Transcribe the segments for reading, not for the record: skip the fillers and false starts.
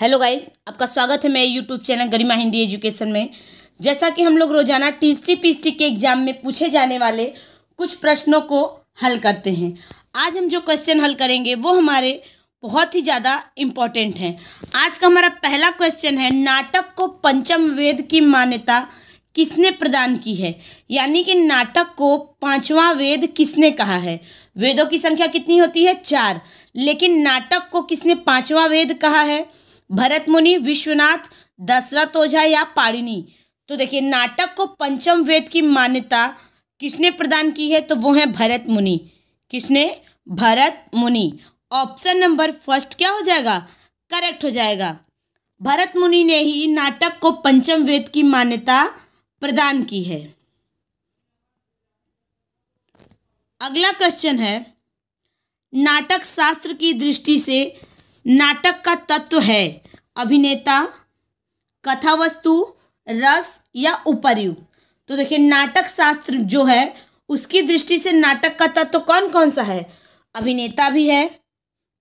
Hello guys, आपका स्वागत है मेरे यूट्यूब चैनल गरिमा हिंदी एजुकेशन में। जैसा कि हम लोग रोजाना टीएसटी पीएचटी के एग्जाम में पूछे जाने वाले कुछ प्रश्नों को हल करते हैं। आज हम जो क्वेश्चन हल करेंगे वो हमारे बहुत ही ज़्यादा इम्पोर्टेंट हैं। आज का हमारा पहला क्वेश्चन है, नाटक को पंचम वेद की मान्यता किसने प्रदान की है? यानी कि नाटक को पांचवां वेद किसने कहा है? वेदों की संख्या कितनी होती है? 4। लेकिन नाटक को किसने पांचवां वेद कहा है? भरत मुनि, विश्वनाथ, दशरथ ओझा या पाणिनि? तो देखिए, नाटक को पंचम वेद की मान्यता किसने प्रदान की है? तो वो है भरत मुनि। किसने? भरत मुनि। ऑप्शन नंबर फर्स्ट क्या हो जाएगा? करेक्ट हो जाएगा। भरत मुनि ने ही नाटक को पंचम वेद की मान्यता प्रदान की है। अगला क्वेश्चन है, नाटक शास्त्र की दृष्टि से नाटक का तत्व है अभिनेता, कथावस्तु, रस या उपर्युक्त? तो देखिए, नाटक शास्त्र जो है उसकी दृष्टि से नाटक का तत्व कौन कौन सा है? अभिनेता भी है,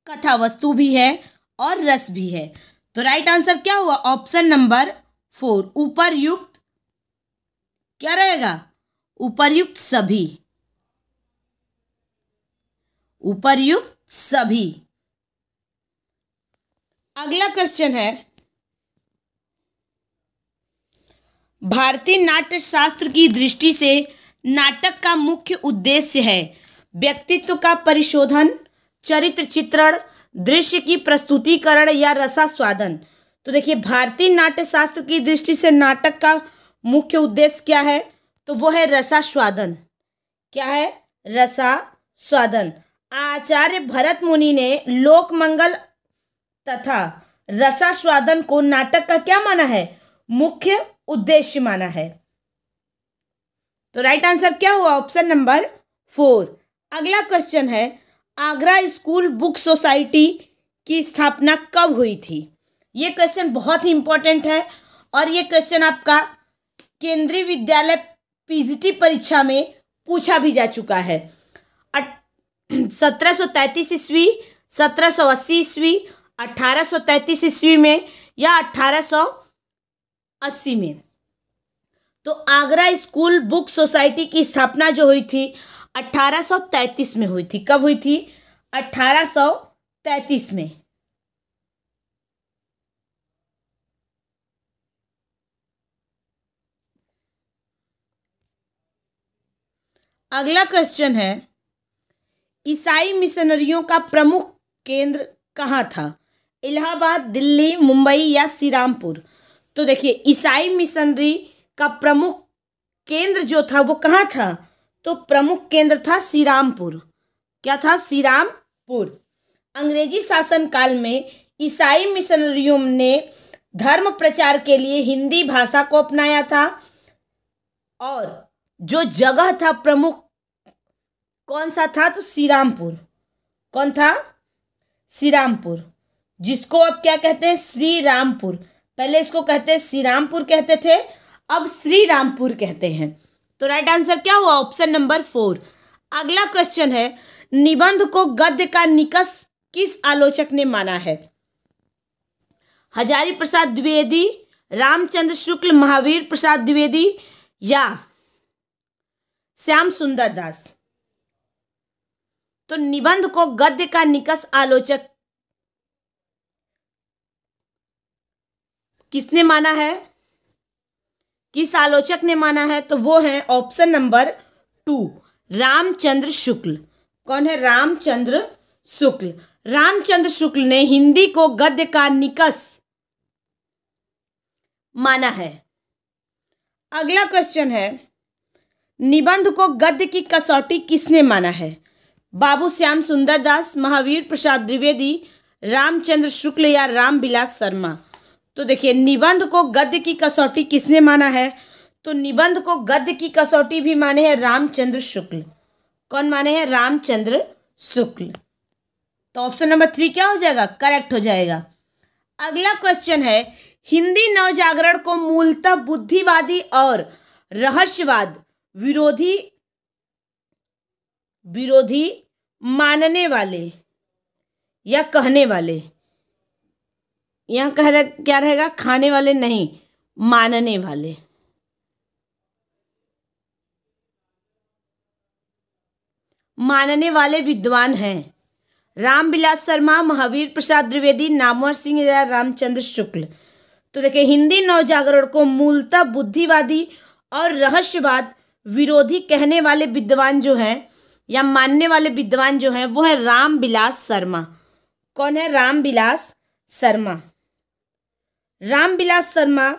कथावस्तु भी है और रस भी है। तो राइट आंसर क्या हुआ? ऑप्शन नंबर 4, उपर्युक्त। क्या रहेगा? उपर्युक्त सभी। उपर्युक्त सभी। अगला क्वेश्चन है, भारतीय नाट्य शास्त्र की दृष्टि से नाटक का मुख्य उद्देश्य है व्यक्तित्व का परिशोधन, चरित्र चित्रण, दृश्य की प्रस्तुतिकरण या रसास्वादन? तो देखिए, भारतीय नाट्य शास्त्र की दृष्टि से नाटक का मुख्य उद्देश्य क्या है? तो वो है रसास्वादन। क्या है? रसास्वादन। आचार्य भरत मुनि ने लोक मंगल तथा रसास्वादन को नाटक का क्या माना है? मुख्य उद्देश्य माना है। तो राइट आंसर क्या हुआ? Option number 4। अगला क्वेश्चन है, आगरा स्कूल बुक सोसाइटी की स्थापना कब हुई थी? ये क्वेश्चन बहुत ही इंपॉर्टेंट है और ये क्वेश्चन आपका केंद्रीय विद्यालय पीजीटी परीक्षा में पूछा भी जा चुका है। 1733 ईस्वी, 1780 ईस्वी, 1833 ईस्वी में या 1880 में? तो आगरा स्कूल बुक सोसाइटी की स्थापना जो हुई थी 1833 में हुई थी। कब हुई थी? 1833 में। अगला क्वेश्चन है, ईसाई मिशनरियों का प्रमुख केंद्र कहाँ था? इलाहाबाद, दिल्ली, मुंबई या श्रीरामपुर? तो देखिए, ईसाई मिशनरी का प्रमुख केंद्र जो था वो कहाँ था? तो प्रमुख केंद्र था श्रीरामपुर। क्या था? श्रीरामपुर। अंग्रेजी शासन काल में ईसाई मिशनरियों ने धर्म प्रचार के लिए हिंदी भाषा को अपनाया था और जो जगह था प्रमुख कौन सा था? तो श्रीरामपुर। कौन था? श्रीरामपुर, जिसको अब क्या कहते हैं? श्रीरामपुर। पहले इसको कहते हैं श्रीरामपुर कहते थे, अब श्रीरामपुर कहते हैं। तो राइट आंसर क्या हुआ? Option number 4। अगला क्वेश्चन है, निबंध को गद्य का निकष किस आलोचक ने माना है? हजारी प्रसाद द्विवेदी, रामचंद्र शुक्ल, महावीर प्रसाद द्विवेदी या श्याम सुंदर दास? तो निबंध को गद्य का निकष आलोचक किसने माना है? किस आलोचक ने माना है? तो वो है ऑप्शन नंबर 2, रामचंद्र शुक्ल। कौन है? रामचंद्र शुक्ल। रामचंद्र शुक्ल ने हिंदी को गद्य का निकष माना है। अगला क्वेश्चन है, निबंध को गद्य की कसौटी किसने माना है? बाबू श्याम सुंदर दास, महावीर प्रसाद द्विवेदी, रामचंद्र शुक्ल या रामविलास शर्मा? तो देखिए, निबंध को गद्य की कसौटी किसने माना है? तो निबंध को गद्य की कसौटी भी माने हैं रामचंद्र शुक्ल। कौन माने हैं? रामचंद्र शुक्ल। तो ऑप्शन नंबर 3 क्या हो जाएगा? करेक्ट हो जाएगा। अगला क्वेश्चन है, हिंदी नवजागरण को मूलतः बुद्धिवादी और रहस्यवाद विरोधी मानने वाले या कहने वाले, यहाँ क्या रहेगा, खाने वाले नहीं, मानने वाले। मानने वाले विद्वान हैं रामविलास शर्मा, महावीर प्रसाद द्विवेदी, नामवर सिंह या रामचंद्र शुक्ल। तो देखिए, हिंदी नवजागरण को मूलतः बुद्धिवादी और रहस्यवाद विरोधी कहने वाले विद्वान जो हैं या मानने वाले विद्वान जो हैं वो है रामविलास शर्मा। कौन है? रामविलास शर्मा। रामविलास शर्मा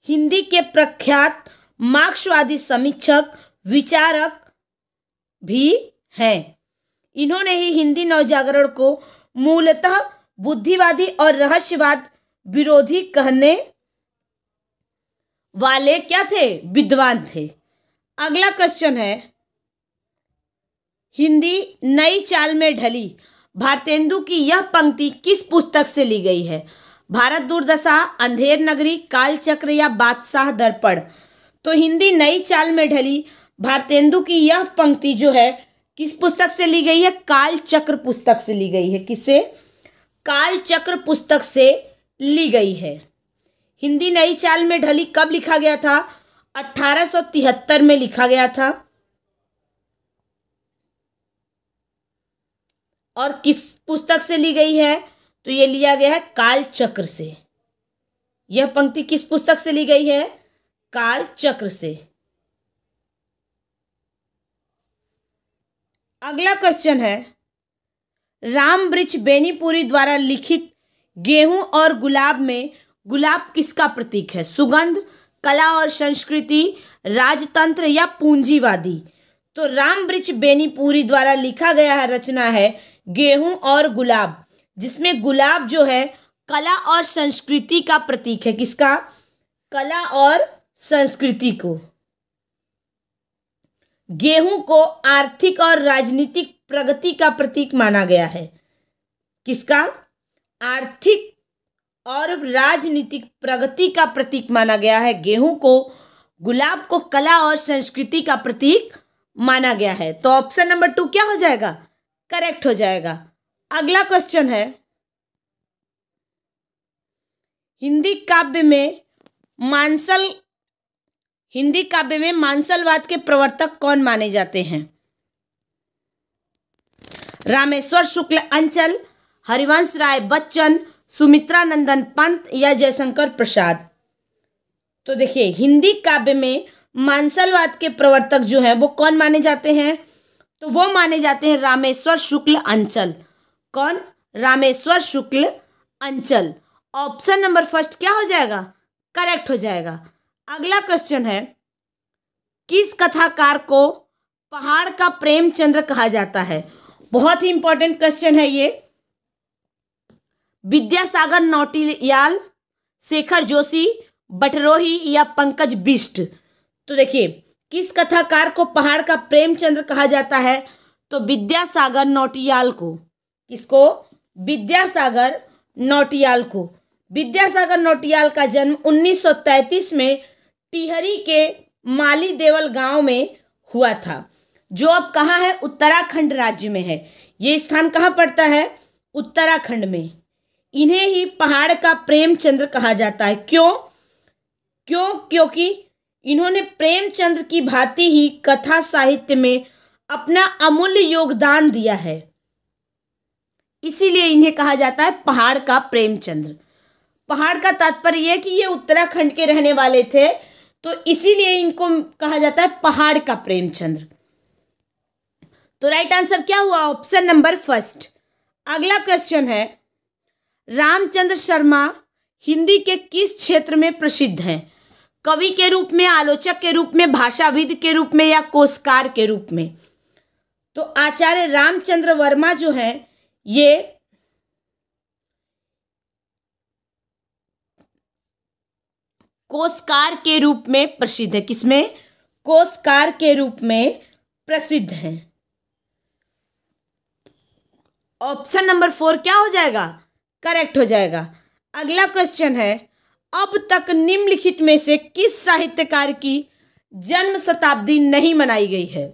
हिंदी के प्रख्यात मार्क्सवादी समीक्षक, विचारक भी हैं। इन्होंने ही हिंदी नवजागरण को मूलतः बुद्धिवादी और रहस्यवाद विरोधी कहने वाले क्या थे? विद्वान थे। अगला क्वेश्चन है, हिंदी नई चाल में ढली भारतेंदु की यह पंक्ति किस पुस्तक से ली गई है? भारत दुर्दशा, अंधेर नगरी, कालचक्र या बादशाह दर्पण। तो हिंदी नई चाल में ढली भारतेंदु की यह पंक्ति जो है किस पुस्तक से ली गई है? कालचक्र पुस्तक से ली गई है। किससे? कालचक्र पुस्तक से ली गई है। हिंदी नई चाल में ढली कब लिखा गया था? 1873 में लिखा गया था। और किस पुस्तक से ली गई है? तो ये लिया गया है कालचक्र से। यह पंक्ति किस पुस्तक से ली गई है? कालचक्र से। अगला क्वेश्चन है, रामवृक्ष बेनीपुरी द्वारा लिखित गेहूं और गुलाब में गुलाब किसका प्रतीक है? सुगंध, कला और संस्कृति, राजतंत्र या पूंजीवादी। तो रामवृक्ष बेनीपुरी द्वारा लिखा गया है रचना है गेहूं और गुलाब, जिसमें गुलाब जो है कला और संस्कृति का प्रतीक है। किसका? कला और संस्कृति को। गेहूं को आर्थिक और राजनीतिक प्रगति का प्रतीक माना गया है। किसका? आर्थिक और राजनीतिक प्रगति का प्रतीक माना गया है गेहूं को। गुलाब को कला और संस्कृति का प्रतीक माना गया है। तो ऑप्शन नंबर 2 क्या हो जाएगा? करेक्ट हो जाएगा। अगला क्वेश्चन है, हिंदी काव्य में मांसलवाद के प्रवर्तक कौन माने जाते हैं? रामेश्वर शुक्ल अंचल, हरिवंश राय बच्चन, सुमित्रा नंदन पंत या जयशंकर प्रसाद। तो देखिए, हिंदी काव्य में मांसलवाद के प्रवर्तक जो हैं वो कौन माने जाते हैं? तो वो माने जाते हैं रामेश्वर शुक्ल अंचल। कौन? रामेश्वर शुक्ल अंचल। ऑप्शन नंबर फर्स्ट क्या हो जाएगा? करेक्ट हो जाएगा। अगला क्वेश्चन है, किस कथाकार को पहाड़ का प्रेमचंद्र कहा जाता है? बहुत ही इंपॉर्टेंट क्वेश्चन है ये। विद्यासागर नौटियाल, शेखर जोशी, बटरोही या पंकज बिष्ट। तो देखिए, किस कथाकार को पहाड़ का प्रेमचंद्र कहा जाता है? तो विद्यासागर नौटियाल को। किसको? विद्यासागर नौटियाल को। विद्यासागर नौटियाल का जन्म 1933 में टिहरी के माली देवल गांव में हुआ था, जो अब कहाँ है? उत्तराखंड राज्य में है। ये स्थान कहाँ पड़ता है? उत्तराखंड में। इन्हें ही पहाड़ का प्रेमचंद्र कहा जाता है। क्यों? क्योंकि इन्होंने प्रेमचंद्र की भांति ही कथा साहित्य में अपना अमूल्य योगदान दिया है, इसीलिए इन्हें कहा जाता है पहाड़ का प्रेमचंद्र। पहाड़ का तात्पर्य यह है कि ये उत्तराखंड के रहने वाले थे, तो इसीलिए इनको कहा जाता है पहाड़ का प्रेमचंद्र। तो राइट आंसर क्या हुआ? Option number first. अगला क्वेश्चन है, रामचंद्र शर्मा हिंदी के किस क्षेत्र में प्रसिद्ध हैं? कवि के रूप में, आलोचक के रूप में, भाषाविद के रूप में या कोशकार के रूप में? तो आचार्य रामचंद्र वर्मा जो हैं ये कोशकार के रूप में प्रसिद्ध है। किसमें? कोशकार के रूप में प्रसिद्ध है। ऑप्शन नंबर 4 क्या हो जाएगा? करेक्ट हो जाएगा। अगला क्वेश्चन है, अब तक निम्नलिखित में से किस साहित्यकार की जन्म शताब्दी नहीं मनाई गई है?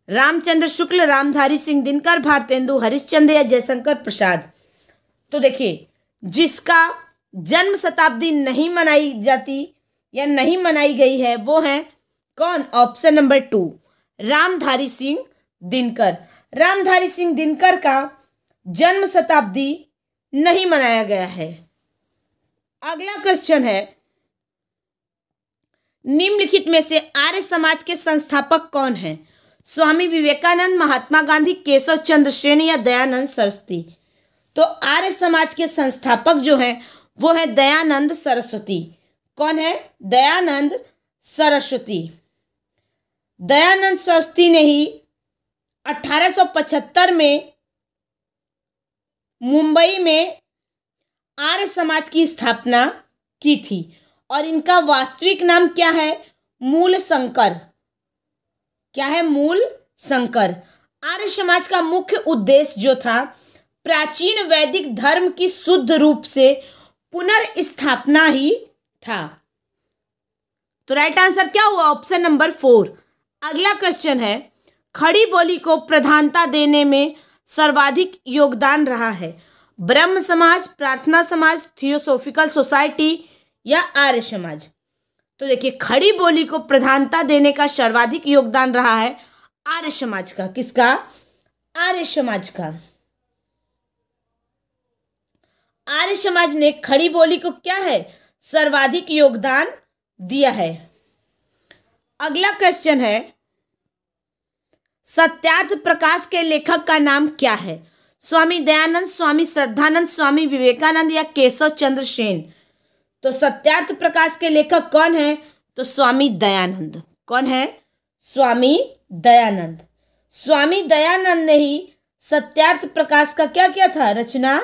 रामचंद्र शुक्ल, रामधारी सिंह दिनकर, भारतेंदु हरिश्चंद्र या जयशंकर प्रसाद। तो देखिए, जिसका जन्म शताब्दी नहीं मनाई जाती या नहीं मनाई गई है वो है कौन? Option number 2, Ramdhari Singh Dinkar. रामधारी सिंह दिनकर का जन्म शताब्दी नहीं मनाया गया है। अगला क्वेश्चन है, निम्नलिखित में से आर्य समाज के संस्थापक कौन हैं? स्वामी विवेकानंद, महात्मा गांधी, केशव चंद्र सेन या दयानंद सरस्वती? तो आर्य समाज के संस्थापक जो हैं वो है दयानंद सरस्वती। कौन है? दयानंद सरस्वती। दयानंद सरस्वती ने ही 1875 में मुंबई में आर्य समाज की स्थापना की थी और इनका वास्तविक नाम क्या है? मूल शंकर। क्या है? मूल शंकर। आर्य समाज का मुख्य उद्देश्य जो था प्राचीन वैदिक धर्म की शुद्ध रूप से पुनर्स्थापना ही था। तो राइट आंसर क्या हुआ? Option number 4। अगला क्वेश्चन है, खड़ी बोली को प्रधानता देने में सर्वाधिक योगदान रहा है? ब्रह्म समाज, प्रार्थना समाज, थियोसॉफिकल सोसाइटी या आर्य समाज? तो देखिए, खड़ी बोली को प्रधानता देने का सर्वाधिक योगदान रहा है आर्य समाज का। किसका? आर्य समाज का। आर्य समाज ने खड़ी बोली को क्या है? सर्वाधिक योगदान दिया है। अगला क्वेश्चन है, सत्यार्थ प्रकाश के लेखक का नाम क्या है? स्वामी दयानंद, स्वामी श्रद्धानंद, स्वामी विवेकानंद या केशव चंद्र सेन? तो सत्यार्थ प्रकाश के लेखक कौन है? तो स्वामी दयानंद। कौन है? स्वामी दयानंद। स्वामी दयानंद ने ही सत्यार्थ प्रकाश का क्या किया था? रचना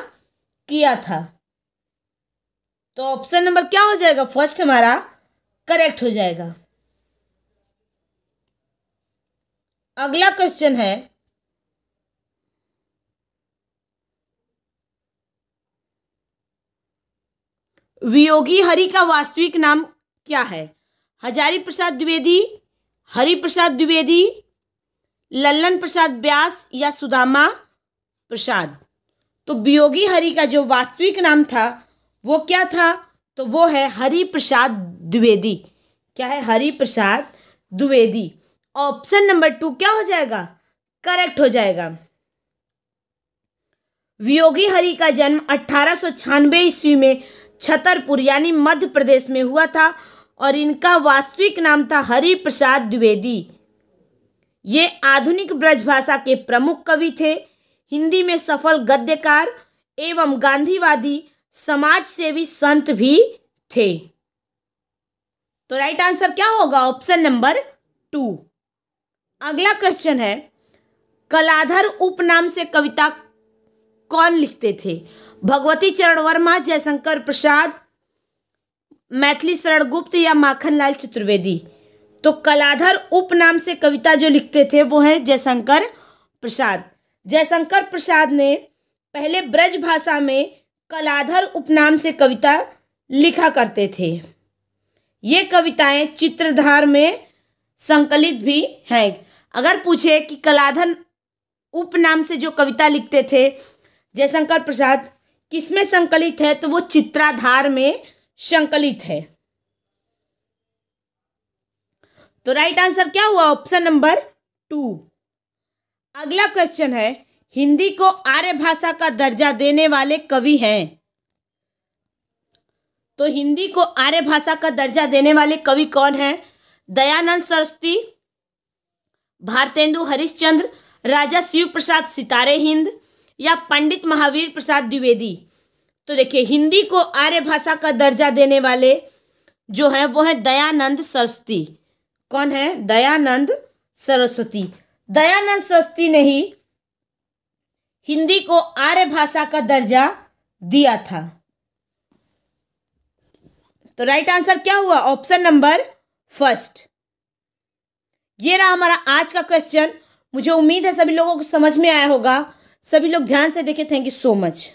किया था। तो ऑप्शन नंबर क्या हो जाएगा? फर्स्ट हमारा करेक्ट हो जाएगा। अगला क्वेश्चन है, वियोगी हरि का वास्तविक नाम क्या है? हजारी प्रसाद द्विवेदी, हरि प्रसाद द्विवेदी, लल्लन प्रसाद व्यास या सुदामा प्रसाद? तो वियोगी हरि का जो वास्तविक नाम था वो क्या था? तो वो है हरि प्रसाद द्विवेदी। क्या है? हरि प्रसाद द्विवेदी। ऑप्शन नंबर 2 क्या हो जाएगा? करेक्ट हो जाएगा। वियोगी हरि का जन्म 1896 ईस्वी में छतरपुर यानी मध्य प्रदेश में हुआ था और इनका वास्तविक नाम था हरि प्रसाद द्विवेदी। ये आधुनिक ब्रजभाषा के प्रमुख कवि थे, हिंदी में सफल गद्यकार एवं गांधीवादी समाज सेवी संत भी थे। तो राइट आंसर क्या होगा? Option number 2। अगला क्वेश्चन है, कलाधर उपनाम से कविता कौन लिखते थे? भगवती चरण वर्मा, जयशंकर प्रसाद, मैथिली शरण गुप्त या माखनलाल चतुर्वेदी? तो कलाधर उपनाम से कविता जो लिखते थे वो है जयशंकर प्रसाद। जयशंकर प्रसाद ने पहले ब्रज भाषा में कलाधर उपनाम से कविता लिखा करते थे। ये कविताएं चित्रधार में संकलित भी हैं। अगर पूछे कि कलाधर उपनाम से जो कविता लिखते थे जयशंकर प्रसाद किसमें संकलित है, तो वो चित्राधार में संकलित है। तो राइट आंसर क्या हुआ? Option number 2। अगला क्वेश्चन है, हिंदी को आर्य भाषा का दर्जा देने वाले कवि हैं? तो हिंदी को आर्य भाषा का दर्जा देने वाले कवि कौन हैं? दयानंद सरस्वती, भारतेंदु हरिश्चंद्र, राजा शिव प्रसाद सितारे हिंद या पंडित महावीर प्रसाद द्विवेदी? तो देखिए, हिंदी को आर्य भाषा का दर्जा देने वाले जो है वो है दयानंद सरस्वती। कौन है? दयानंद सरस्वती। दयानंद सरस्वती ने ही हिंदी को आर्य भाषा का दर्जा दिया था। तो राइट आंसर क्या हुआ? Option number 1। ये रहा हमारा आज का क्वेश्चन। मुझे उम्मीद है सभी लोगों को समझ में आया होगा। सभी लोग ध्यान से देखें। Thank you so much.